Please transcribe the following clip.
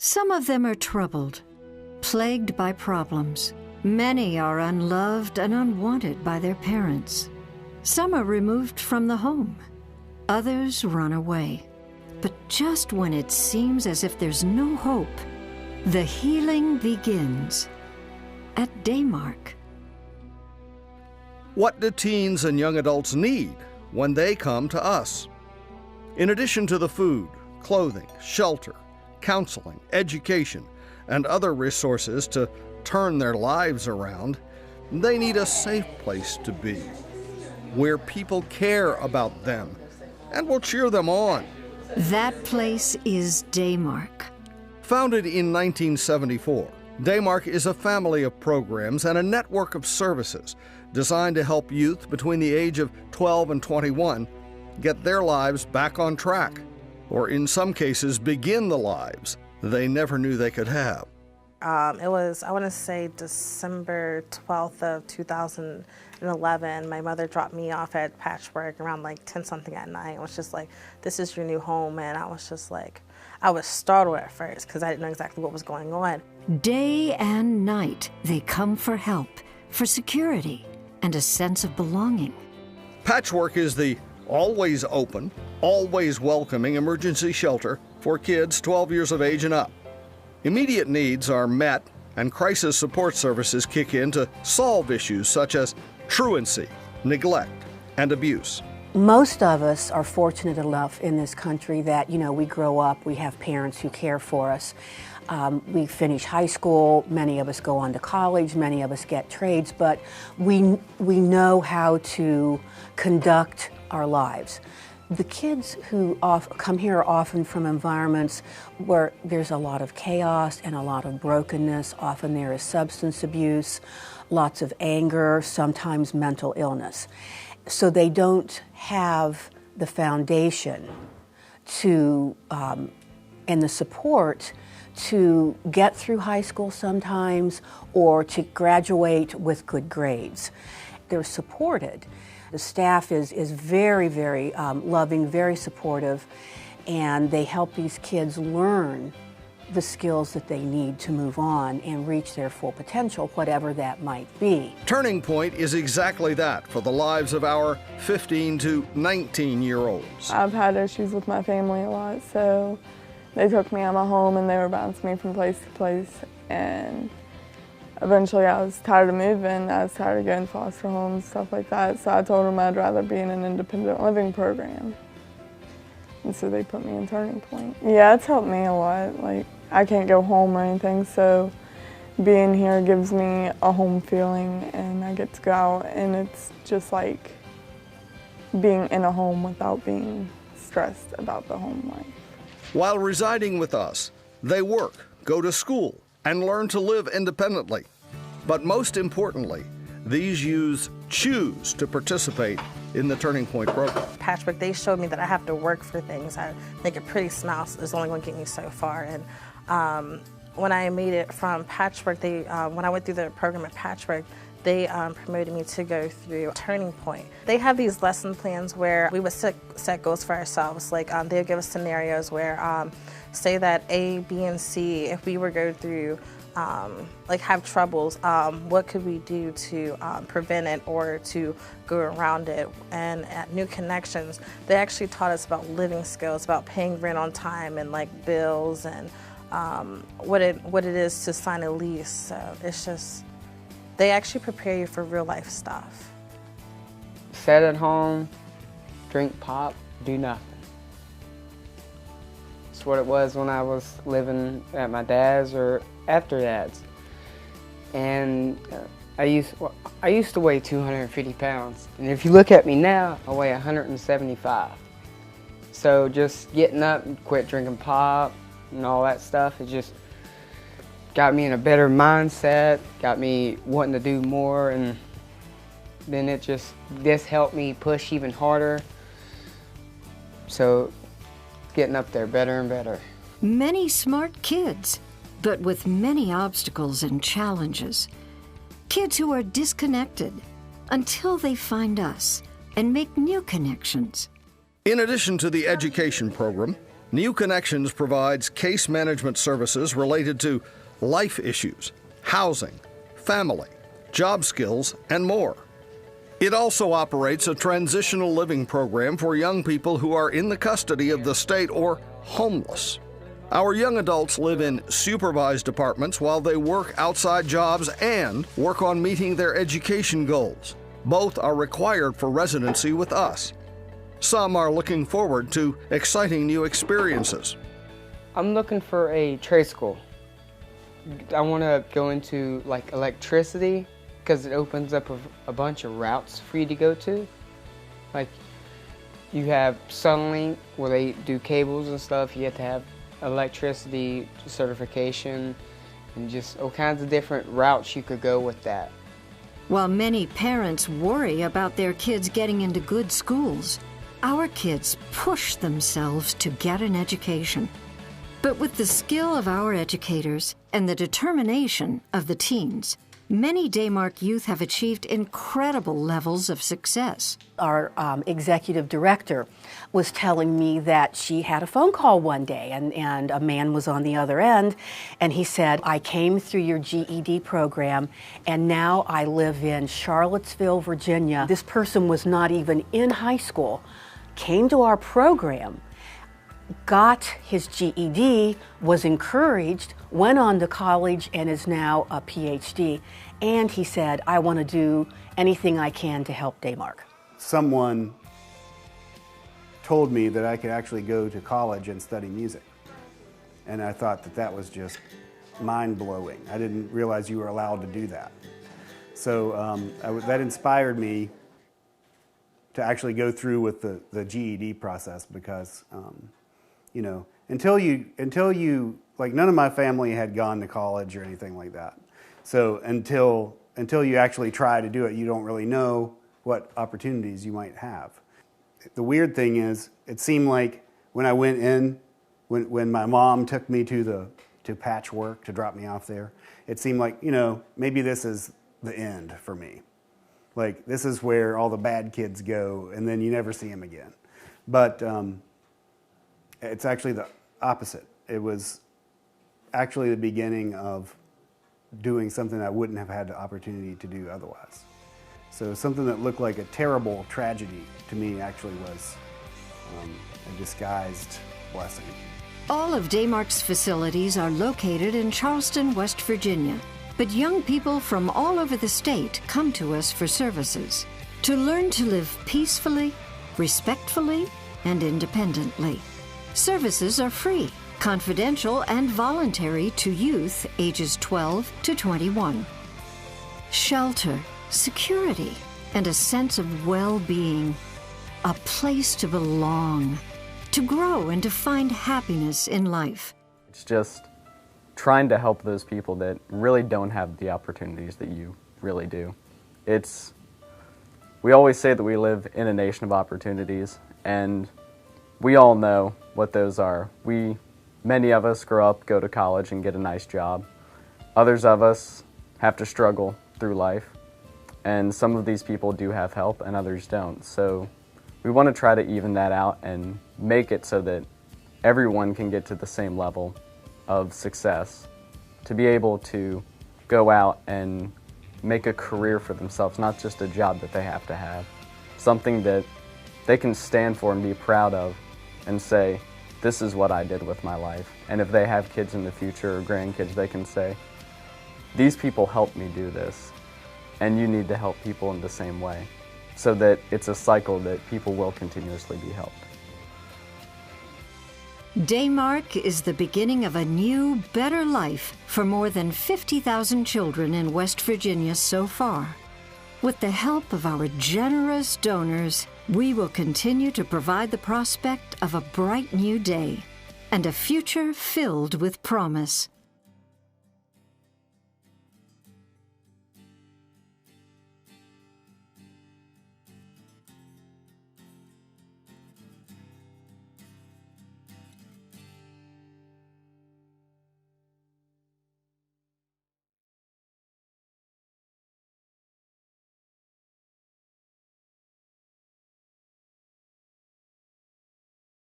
Some of them are troubled, plagued by problems. Many are unloved and unwanted by their parents. Some are removed from the home. Others run away. But just when it seems as if there's no hope, the healing begins at Daymark. What do teens and young adults need when they come to us? In addition to the food, clothing, shelter, counseling, education, and other resources to turn their lives around, they need a safe place to be, where people care about them and will cheer them on. That place is Daymark. Founded in 1974, Daymark is a family of programs and a network of services designed to help youth between the age of 12 and 21 get their lives back on track, or in some cases begin the lives they never knew they could have. It was, I want to say, December 12th of 2011. My mother dropped me off at Patchwork around like 10-something at night. It was just like, this is your new home. And I was just like, I was startled at first because I didn't know exactly what was going on. Day and night, they come for help, for security, and a sense of belonging. Patchwork is the always open, always welcoming emergency shelter for kids 12 years of age and up. Immediate needs are met, and crisis support services kick in to solve issues such as truancy, neglect, and abuse. Most of us are fortunate enough in this country that, we grow up, we have parents who care for us. We finish high school, many of us go on to college, many of us get trades, but we know how to conduct our lives. The kids who come here are often from environments where there's a lot of chaos and a lot of brokenness. Often there is substance abuse, lots of anger, sometimes mental illness. So they don't have the foundation to, and the support to get through high school sometimes, or to graduate with good grades. They're supported. The staff is very, very loving, very supportive, and they help these kids learn the skills that they need to move on and reach their full potential, whatever that might be. Turning Point is exactly that for the lives of our 15 to 19-year-olds. I've had issues with my family a lot, so they took me out of my home and they were bouncing me from place to place, and eventually I was tired of moving. I was tired of going to foster homes, stuff like that, so I told them I'd rather be in an independent living program. And so they put me in Turning Point. Yeah, it's helped me a lot. Like, I can't go home or anything, so being here gives me a home feeling, and I get to go out, and it's just like being in a home without being stressed about the home life. While residing with us, they work, go to school, and learn to live independently. But most importantly, these youths choose to participate in the Turning Point program. Patchwork, they showed me that I have to work for things. I think a pretty smile is only going to get me so far. And when I made it from Patchwork, when I went through the program at Patchwork, they promoted me to go through Turning Point. They have these lesson plans where we would set goals for ourselves. Like they would give us scenarios where, say that A, B, and C, if we were go through, like have troubles, what could we do to prevent it or to go around it? And at New Connections, they actually taught us about living skills, about paying rent on time and like bills and what it is to sign a lease. So it's just, they actually prepare you for real life stuff. Sit at home, drink pop, do nothing. That's what it was when I was living at my dad's or after dad's. And I used to weigh 250 pounds. And if you look at me now, I weigh 175. So just getting up and quit drinking pop and all that stuff, it just got me in a better mindset, got me wanting to do more, and then this helped me push even harder. So getting up there better and better. Many smart kids, but with many obstacles and challenges. Kids who are disconnected until they find us and make new connections. In addition to the education program, New Connections provides case management services related to life issues, housing, family, job skills, and more. It also operates a transitional living program for young people who are in the custody of the state or homeless. Our young adults live in supervised apartments while they work outside jobs and work on meeting their education goals. Both are required for residency with us. Some are looking forward to exciting new experiences. I'm looking for a trade school. I want to go into like electricity because it opens up a bunch of routes for you to go to. Like you have Sunlink where they do cables and stuff. You have to have electricity certification and just all kinds of different routes you could go with that. While many parents worry about their kids getting into good schools, our kids push themselves to get an education. But with the skill of our educators and the determination of the teens, many Daymark youth have achieved incredible levels of success. Our executive director was telling me that she had a phone call one day and a man was on the other end, and he said, I came through your GED program and now I live in Charlottesville, Virginia. This person was not even in high school, came to our program, got his GED, was encouraged, went on to college, and is now a PhD. And he said, I want to do anything I can to help Daymark. Someone told me that I could actually go to college and study music. And I thought that that was just mind-blowing. I didn't realize you were allowed to do that. So that inspired me to actually go through with the GED process because, you know, until you, like none of my family had gone to college or anything like that. So until you actually try to do it, you don't really know what opportunities you might have. The weird thing is, it seemed like when I went in, when my mom took me to patchwork to drop me off there, it seemed like, you know, maybe this is the end for me. Like, this is where all the bad kids go, and then you never see them again. But it's actually the opposite. It was actually the beginning of doing something I wouldn't have had the opportunity to do otherwise. So something that looked like a terrible tragedy to me actually was a disguised blessing. All of Daymark's facilities are located in Charleston, West Virginia. But young people from all over the state come to us for services to learn to live peacefully, respectfully, and independently. Services are free, confidential, and voluntary to youth ages 12 to 21. Shelter, security, and a sense of well-being. A place to belong, to grow and to find happiness in life. It's just trying to help those people that really don't have the opportunities that you really do. We always say that we live in a nation of opportunities, and we all know what those are. Many of us grow up, go to college, and get a nice job. Others of us have to struggle through life, and some of these people do have help and others don't. So we want to try to even that out and make it so that everyone can get to the same level of success, to be able to go out and make a career for themselves, not just a job that they have to have, something that they can stand for and be proud of and say, this is what I did with my life. And if they have kids in the future or grandkids, they can say, these people helped me do this, and you need to help people in the same way, so that it's a cycle that people will continuously be helped. Daymark is the beginning of a new, better life for more than 50,000 children in West Virginia so far. With the help of our generous donors, we will continue to provide the prospect of a bright new day and a future filled with promise.